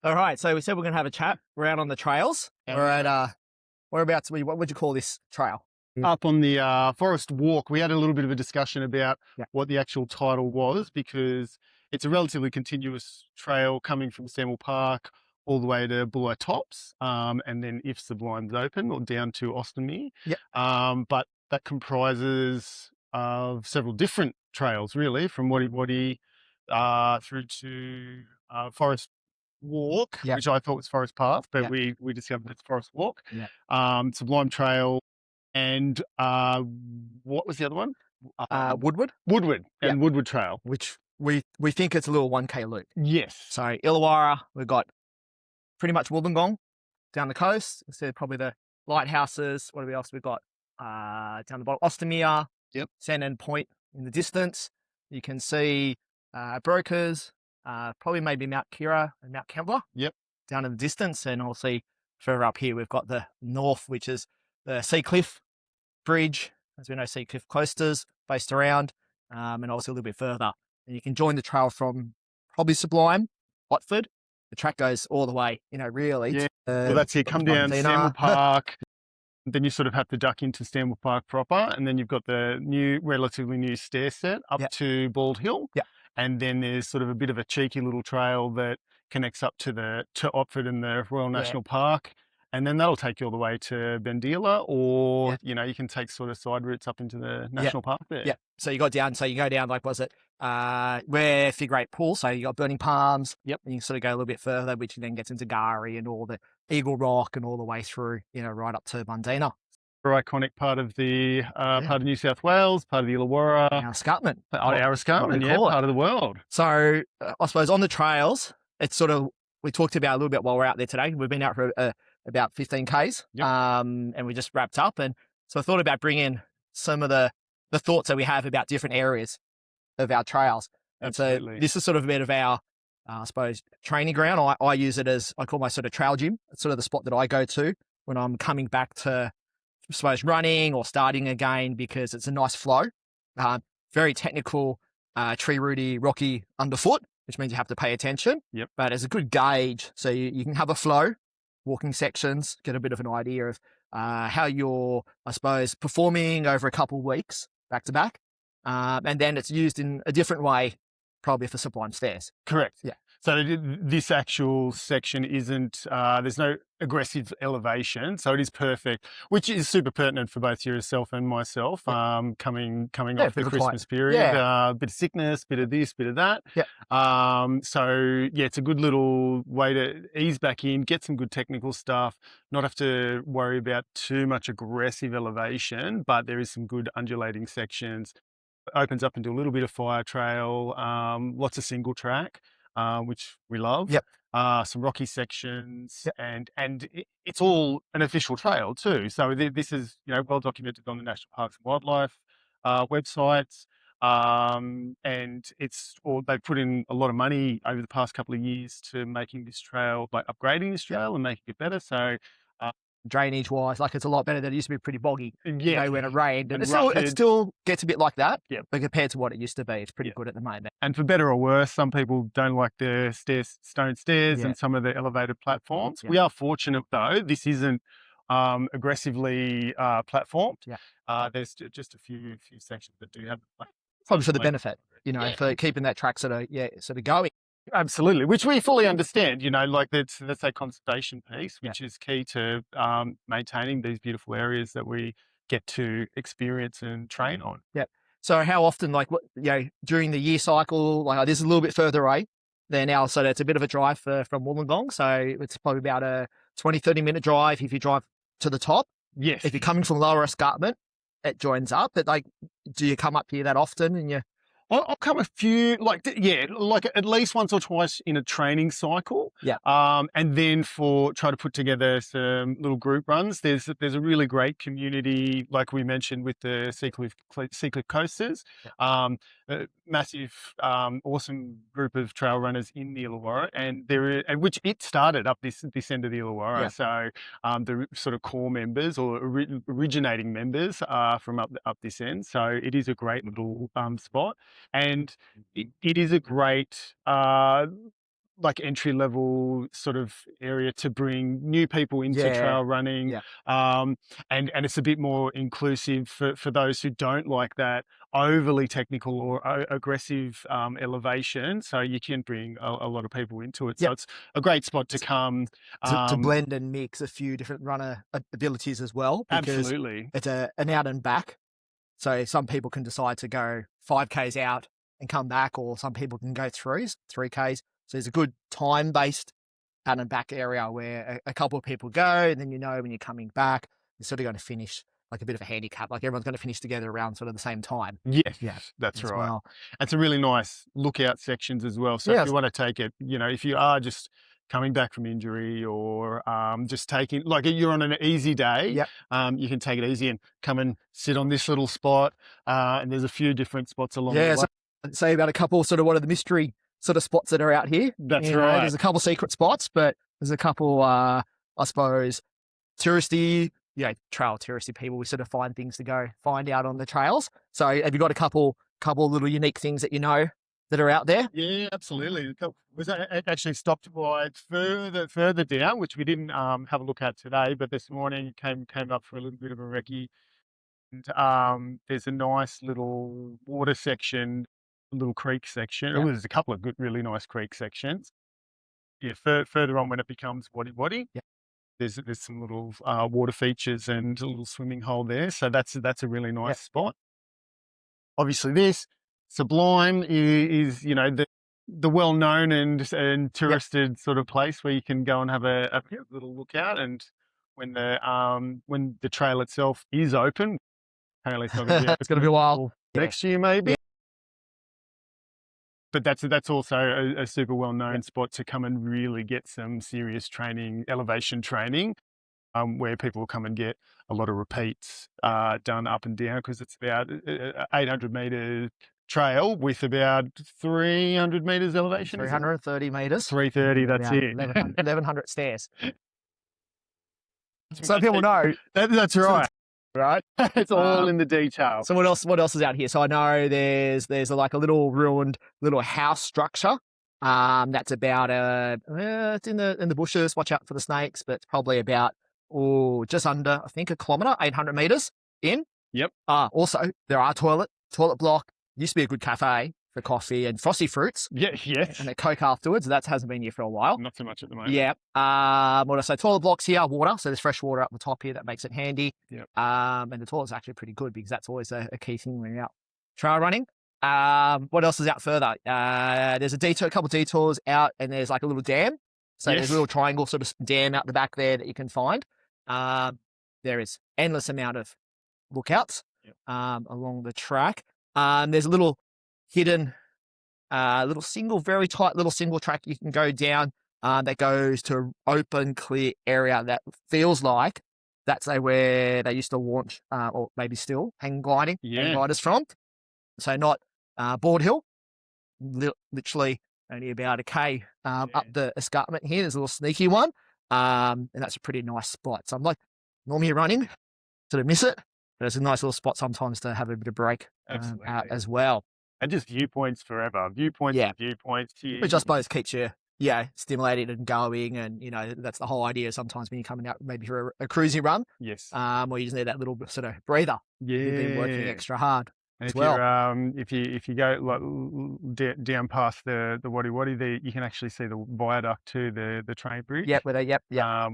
All right, so we said we're going to have a chat. We're out on the trails. Yeah. We're at, whereabouts, what would you call this trail? Up on the Forest Walk, we had a little bit of a discussion about Yeah. what the actual title was, because it's a relatively continuous trail coming from Stanwell Park all the way to Buller Tops, and then if Sublime's open, or down to Ostomy. Yep. But that comprises of several different trails, really, from Woody through to Forest Walk, Yep. which I thought was ForestPath, but Yep. we discovered it's Forest Walk. Yep. Sublime Trail, and what was the other one? Woodward. Woodward and Yep. Woodward Trail. Which we think it's a little 1K loop. Yes. So Illawarra, we've got pretty much Wollongong down the coast. So probably the lighthouses. What else we've got? Down the bottom, Ostomy. Yep. Sand End Point in the distance. You can see Brokers, probably maybe Mount Kira and Mount Kembla. Yep. Down in the distance. And obviously further up here, we've got the north, which is the Sea Cliff Bridge, as we know, Sea Cliff coasters based around, and also a little bit further. And you can join the trail from probably Sublime, Watford. The track goes all the way, really. Yeah. To, Well, that's it. Come down Montana. Stanwell Park. Then you sort of have to duck into Stanwell Park proper, and then you've got the relatively new stair set up Yep. to Bald Hill. Yep. And then there's sort of a bit of a cheeky little trail that connects up to Otford and the Royal National Park. And then that'll take you all the way to Bendila, or, you can take sort of side routes up into the national park there. Yeah. So you go down, like, was it, where Figure Eight Pool. So you got Burning Palms. Yep. And you sort of go a little bit further, which then gets into Gari and all the Eagle Rock and all the way through, right up to Mundina. Very iconic part of the part of New South Wales, part of the Illawarra. Our escarpment. Our escarpment, part of the world. So I suppose on the trails, it's sort of, we talked about a little bit while we're out there today. We've been out for about 15 Ks, Yep. and we just wrapped up. And so I thought about bringing some of the thoughts that we have about different areas of our trails. And Absolutely. so this is sort of a bit of our, I suppose, training ground. I use it as, I call my sort of trail gym. It's sort of the spot that I go to when I'm coming back to, I suppose, running or starting again, because it's a nice flow. Very technical, tree rooty, rocky underfoot, which means you have to pay attention. Yep. But it's a good gauge. So you can have a flow, walking sections, get a bit of an idea of how you're, I suppose, performing over a couple of weeks back to back. And then it's used in a different way, probably for Sublime stairs. Correct. Yeah. So this actual section isn't, there's no aggressive elevation, so it is perfect, which is super pertinent for both yourself and myself, coming off the Christmas period, bit of sickness, bit of this, bit of that. So it's a good little way to ease back in, get some good technical stuff, not have to worry about too much aggressive elevation, but there is some good undulating sections. It opens up into a little bit of fire trail, lots of single track. Which we love. Yep. Some rocky sections, and it's all an official trail too. So this is well documented on the National Parks and Wildlife websites, and they've put in a lot of money over the past couple of years to making this trail, like upgrading this trail and making it better. So. Drainage wise, like, it's a lot better than it used to be, pretty boggy. When it rained, and And it still gets a bit like that. Yeah. But compared to what it used to be, it's pretty good at the moment. And for better or worse, some people don't like the stone stairs and some of the elevated platforms. Yeah. We are fortunate though, this isn't aggressively platformed. There's just a few sections that do have Probably for the benefit, for keeping that track sort of going. Absolutely, which we fully understand, like that's a conservation piece, which is key to maintaining these beautiful areas that we get to experience and train on. Yeah. So how often, during the year cycle, this is a little bit further away there now, so it's a bit of a drive from Wollongong. So it's probably about a 20-30 minute drive if you drive to the top. Yes. If you're coming from Illawarra Escarpment, it joins up. But do you come up here that often? And I'll come a few, like at least once or twice in a training cycle. Yeah. And then try to put together some little group runs. There's a really great community, like we mentioned, with the Sea Cliff coasters. Massive, awesome group of trail runners in the Illawarra, and which it started up this end of the Illawarra. Yeah. So the sort of core members or originating members are from up this end. So it is a great little spot. And it is a great like entry level sort of area to bring new people into trail running. Yeah. And it's a bit more inclusive for those who don't like that overly technical or aggressive elevation. So you can bring a lot of people into it. So it's a great spot to come. To blend and mix a few different runner abilities as well. Because absolutely. It's an out and back. So some people can decide to go 5Ks out and come back, or some people can go 3Ks. So there's a good time-based out and back area where a couple of people go, and then when you're coming back, you're sort of going to finish like a bit of a handicap. Like everyone's going to finish together around sort of the same time. Yes, that's right. Well. And some really nice lookout sections as well. So if you want to take it, if you are just coming back from injury or just taking, like you're on an easy day, you can take it easy and come and sit on this little spot. And there's a few different spots along the way. So I'd say about a couple sort of what are the mystery sort of spots that are out here. That's right. There's a couple secret spots, but there's a couple, I suppose, touristy, trail touristy people. We sort of find things to go find out on the trails. So have you got a couple little unique things that that are out there? Yeah, absolutely. Was actually stopped by further down, which we didn't have a look at today, but this morning came up for a little bit of a recce. And there's a nice little water section, little creek section. Yeah. There's a couple of really nice creek sections. Yeah, further on when it becomes Wadi. Yeah. There's some little water features and a little swimming hole there. So that's a really nice spot. Obviously, this Sublime is the well-known and touristed sort of place where you can go and have a little look out. And when the trail itself is open, apparently it's going to be a while next year maybe. Yeah. But that's also a super well-known spot to come and really get some serious training, elevation training, where people will come and get a lot of repeats done up and down, because it's about 800-meter trail with about 300 meters elevation. 330 meters. 330, that's it. 1,100 stairs. So people know. That's right. Right, it's all in the detail. So what else is out here? So I know there's like a little ruined little house structure. That's about it's in the bushes. Watch out for the snakes, but it's probably about just under, I think, a kilometre, 800 meters in. Yep. Also there are toilet block. Used to be a good cafe for coffee and frosty fruits. Yes. And a Coke afterwards. That hasn't been here for a while. Not so much at the moment. Yeah. What I say, toilet blocks here, water. So there's fresh water up the top here. That makes it handy. Yep. And the toilet's actually pretty good, because that's always a key thing when you're out trail running. What else is out further? There's a couple detours out, and there's like a little dam. So there's a little triangle sort of dam out the back there that you can find. There is endless amount of lookouts along the track. There's a little hidden, very tight little single track you can go down that goes to open, clear area that feels like that's where they used to launch, or maybe still hang gliders from. So not Board Hill, literally only about a K up the escarpment here. There's a little sneaky one, and that's a pretty nice spot. So I'm like, normally running, sort of miss it. But it's a nice little spot sometimes to have a bit of break out as well. And just viewpoints forever. Viewpoints. Which I suppose keeps you, stimulated and going. And, that's the whole idea sometimes when you're coming out maybe for a cruisy run. Yes. Or you just need that little sort of breather. Yeah. You've been working extra hard. And if you go like down past the Wadi there, you can actually see the viaduct to the train bridge. Yep,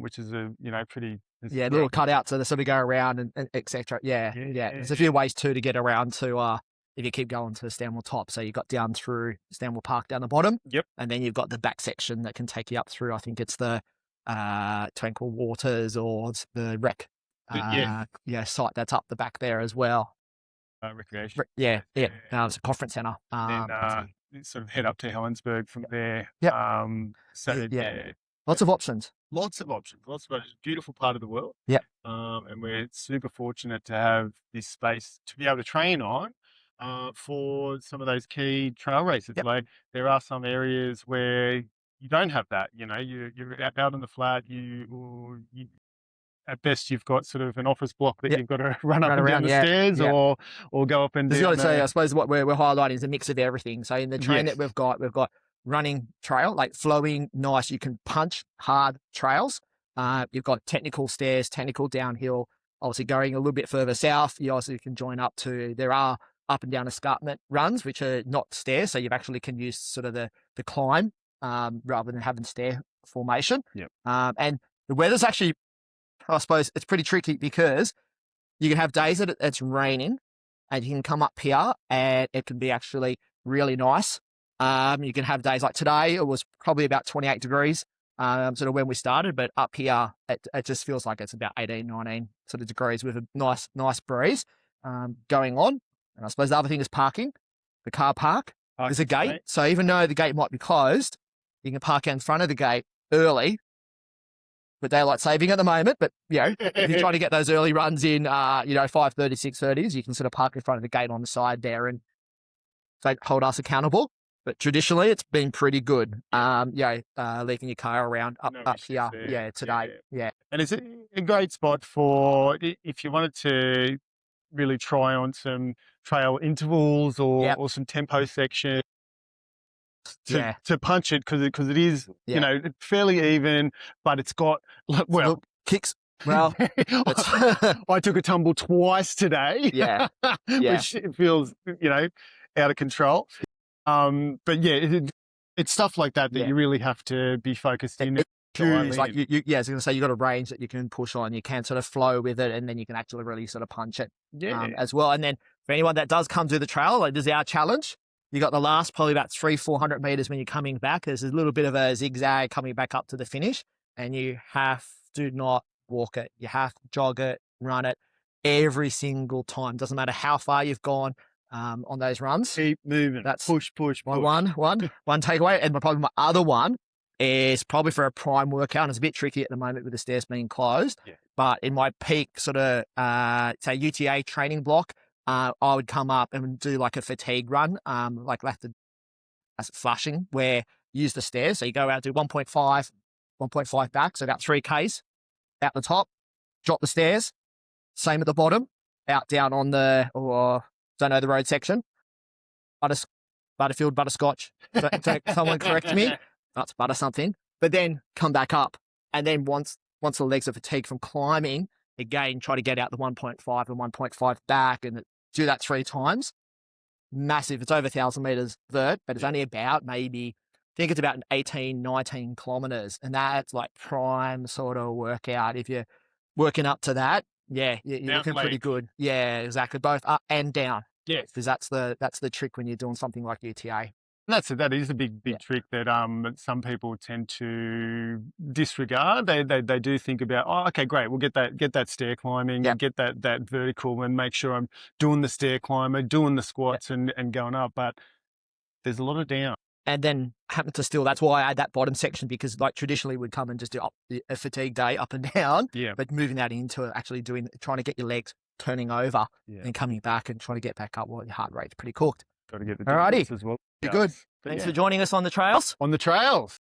which is a pretty little cutout, so they sort of go around and etc. Yeah. There's a few ways too to get around to if you keep going to Stanwell Top. So you've got down through Stanwell Park down the bottom. Yep. And then you've got the back section that can take you up through, I think it's the Tranquil Waters or the rec site that's up the back there as well. Recreation. It's a conference centre. Then sort of head up to Helensburgh from there. Yep. Lots of options. Lots of options. Beautiful part of the world. Yep. And we're super fortunate to have this space to be able to train on for some of those key trail races. Yep. Like there are some areas where you don't have that. You're out on the flat. At best, you've got sort of an office block that you've got to run up and down the stairs or go up and down. I suppose what we're highlighting is a mix of everything. So in the train that we've got running trail, like flowing, nice. You can punch hard trails. You've got technical stairs, technical downhill. Obviously, going a little bit further south, you also can join up to. There are up and down escarpment runs, which are not stairs, so you actually can use sort of the climb rather than having stair formation. Yep. And the weather's actually, I suppose, it's pretty tricky because you can have days that it's raining, and you can come up here, and it can be actually really nice. You can have days like today. It was probably about 28 degrees. Sort of when we started, but up here, it just feels like it's about 18, 19 sort of degrees with a nice breeze going on. And I suppose the other thing is parking. The car park is a gate. Right. So even though the gate might be closed, you can park in front of the gate early with daylight saving at the moment. But, if you're trying to get those early runs in, 5:30, 6:30s, you can sort of park in front of the gate on the side there and hold us accountable. But traditionally, it's been pretty good. Leaving your car around up here. Yeah, today. Yeah. And it's a great spot for if you wanted to really try on some trail intervals or some tempo sections to punch it because it is, fairly even, but it's got, kicks. Well, I took a tumble twice today. Yeah. Which feels, out of control. But it's stuff like that you really have to be focused in. It's like I was going to say, you got a range that you can push on. You can sort of flow with it, and then you can actually really sort of punch it as well. And then for anyone that does come to the trail, like this is our challenge. You got the last probably about 300-400 meters when you're coming back. There's a little bit of a zigzag coming back up to the finish, and you have to not walk it. You have to jog it, run it every single time. Doesn't matter how far you've gone. On those runs, keep moving. That's push. My one takeaway, and probably my other one is probably for a prime workout. And it's a bit tricky at the moment with the stairs being closed. Yeah. But in my peak sort of say UTA training block, I would come up and do like a fatigue run, like as flushing, where you use the stairs. So you go out, do 1.5 back, so about 3Ks out the top, drop the stairs, same at the bottom, out down on the don't know the road section. Butterfield, butterscotch. Someone correct me. That's butter something. But then come back up. And then once the legs are fatigued from climbing, again, try to get out the 1.5 and 1.5 back and do that 3 times. Massive. It's over 1,000 meters vert, but it's only about maybe, I think it's about 18, 19 kilometers. And that's like prime sort of workout. If you're working up to that, you're looking pretty good. Yeah, exactly. Both up and down. Yes, because that's the trick when you're doing something like UTA. That is a big trick that some people tend to disregard. They do think about, okay, great, we'll get that stair climbing, and get that vertical, and make sure I'm doing the stair climber, doing the squats, and going up. But there's a lot of down. And then happen to still, that's why I add that bottom section, because like traditionally we'd come and just do a fatigue day up and down. Yeah. But moving that into actually trying to get your legs turning over and coming back and trying to get back up while your heart rate's pretty cooked. Got to get the Alrighty. As well. You're good. Thanks for joining us on the trails. On the trails.